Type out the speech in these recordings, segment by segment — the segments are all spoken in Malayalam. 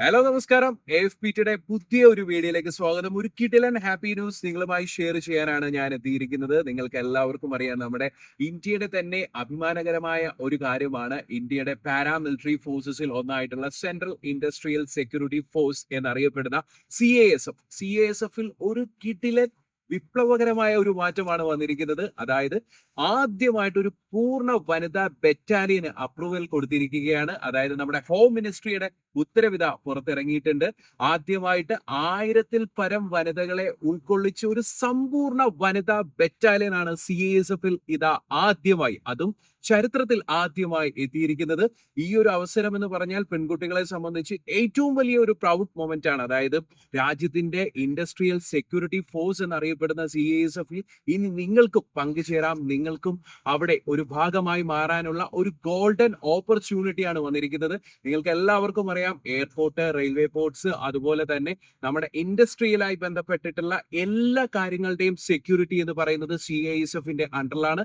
ഹലോ നമസ്കാരം. AFPTയുടെ പുതിയ ഒരു വീഡിയോയിലേക്ക് സ്വാഗതം. ഒരു കിടിലൻ ഹാപ്പി ന്യൂസ് നിങ്ങളുമായി ഷെയർ ചെയ്യാനാണ് ഞാൻ എത്തിയിരിക്കുന്നത്. നിങ്ങൾക്ക് എല്ലാവർക്കും അറിയാം, നമ്മുടെ ഇന്ത്യയുടെ തന്നെ അഭിമാനകരമായ ഒരു കാര്യമാണ് ഇന്ത്യയുടെ പാരാമിലിറ്ററി ഫോഴ്സസിൽ ഒന്നായിട്ടുള്ള സെൻട്രൽ ഇൻഡസ്ട്രിയൽ സെക്യൂരിറ്റി ഫോഴ്സ് എന്നറിയപ്പെടുന്ന CASF. CASFൽ ഒരു കിടിലൻ വിപ്ലവകരമായ ഒരു മാറ്റമാണ് വന്നിരിക്കുന്നത്. അതായത് ആദ്യമായിട്ട് ഒരു പൂർണ്ണ വനിതാ ബറ്റാലിയന് അപ്രൂവൽ കൊടുത്തിരിക്കുകയാണ്. അതായത് നമ്മുടെ ഹോം മിനിസ്ട്രിയുടെ ഉത്തരവിധ പുറത്തിറങ്ങിയിട്ടുണ്ട്. ആദ്യമായിട്ട് 1000-ൽ പരം വനിതകളെ ഉൾക്കൊള്ളിച്ച ഒരു സമ്പൂർണ്ണ വനിതാ ബറ്റാലിയൻ ആണ് CASFൽ ഇതാ ആദ്യമായി, അതും ചരിത്രത്തിൽ ആദ്യമായി എത്തിയിരിക്കുന്നത്. ഈ ഒരു അവസരം എന്ന് പറഞ്ഞാൽ പെൺകുട്ടികളെ സംബന്ധിച്ച് ഏറ്റവും വലിയ ഒരു പ്രൗഡ് മൊമെന്റ് ആണ്. അതായത് രാജ്യത്തിന്റെ ഇൻഡസ്ട്രിയൽ സെക്യൂരിറ്റി ഫോഴ്സ് എന്നറിയപ്പെടുന്ന CASFൽ ഇനി നിങ്ങൾക്കും പങ്കുചേരാം, നിങ്ങൾക്കും അവിടെ ഒരു ഭാഗമായി മാറാനുള്ള ഒരു ഗോൾഡൻ ഓപ്പർച്യൂണിറ്റിയാണ് വന്നിരിക്കുന്നത്. നിങ്ങൾക്ക് എല്ലാവർക്കും അറിയാം, എയർപോർട്ട്, റെയിൽവേ പോർട്സ്, അതുപോലെ തന്നെ നമ്മുടെ ഇൻഡസ്ട്രിയലായി ബന്ധപ്പെട്ടിട്ടുള്ള എല്ലാ കാര്യങ്ങളുടെയും സെക്യൂരിറ്റി എന്ന് പറയുന്നത് CASFന്റെ അണ്ടറിലാണ്.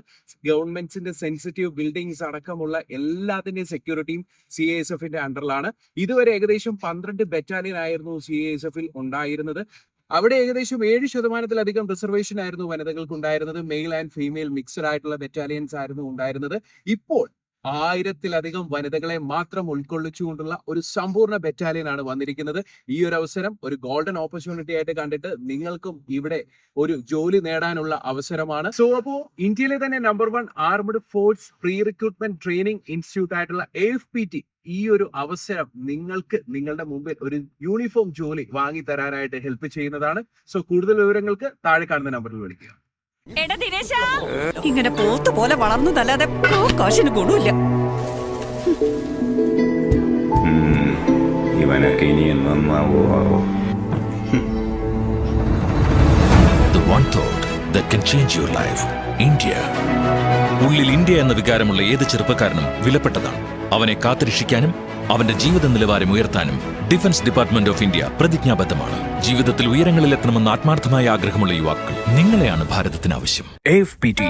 ഗവൺമെന്റ്സിന്റെ സെൻസിറ്റീവ് ബിൽഡിംഗ്സ് അടക്കമുള്ള എല്ലാത്തിന്റെയും സെക്യൂരിറ്റിയും CASFന്റെ അണ്ടറിലാണ്. ഇതുവരെ ഏകദേശം 12 ബറ്റാലിയൻ ആയിരുന്നു CASFൽ ഉണ്ടായിരുന്നത്. അവിടെ ഏകദേശം 7% റിസർവേഷൻ ആയിരുന്നു വനിതകൾക്ക് ഉണ്ടായിരുന്നത്. മെയിൽ ആൻഡ് ഫീമെയിൽ മിക്സഡ് ആയിട്ടുള്ള ബറ്റാലിയൻസ് ആയിരുന്നു ഉണ്ടായിരുന്നത്. ഇപ്പോൾ 1000-ലധികം വനിതകളെ മാത്രം ഉൾക്കൊള്ളിച്ചുകൊണ്ടുള്ള ഒരു സമ്പൂർണ്ണ ബറ്റാലിയൻ ആണ് വന്നിരിക്കുന്നത്. ഈ ഒരു അവസരം ഒരു ഗോൾഡൻ ഓപ്പർച്യൂണിറ്റി ആയിട്ട് കണ്ടിട്ട് നിങ്ങൾക്കും ഇവിടെ ഒരു ജോലി നേടാനുള്ള അവസരമാണ്. സോ അപ്പോ ഇന്ത്യയിലെ തന്നെ number 1 armed force pre recruitment training institute ആയിട്ടുള്ള AFPT ഈ ഒരു അവസരം നിങ്ങൾക്ക് നിങ്ങളുടെ മുമ്പിൽ ഒരു യൂണിഫോം ജോലി വാങ്ങി തരാനായിട്ട് ഹെൽപ്പ് ചെയ്യുന്നതാണ്. സോ കൂടുതൽ വിവരങ്ങൾക്ക് താഴെ കാണുന്ന നമ്പറിൽ വിളിക്കുക. ഇങ്ങനെ പോത്ത് പോലെ വളർന്നതല്ലാതെ കാശിന് ഗുണമില്ല. ഇവനൊക്കെ ഇനിയും നന്നാവോ? The one thought that can change your life. India. ഉള്ളിൽ ഇന്ത്യ എന്ന വികാരമുള്ള ഏത് ചെറുപ്പക്കാരനും വിലപ്പെട്ടതാണ്. അവനെ കാത്തുരക്ഷിക്കാനും അവന്റെ ജീവിത നിലവാരം ഉയർത്താനും ഡിഫൻസ് ഡിപ്പാർട്ട്മെന്റ് ഓഫ് ഇന്ത്യ പ്രതിജ്ഞാബദ്ധമാണ്. ജീവിതത്തിൽ ഉയരങ്ങളിലെത്തണമെന്ന് ആത്മാർത്ഥമായ ആഗ്രഹമുള്ള യുവാക്കൾ, നിങ്ങളെയാണ് ഭാരതത്തിന് ആവശ്യം. AFPT,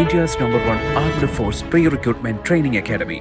India's #1 Armed Force Pre-Recruitment Training Academy.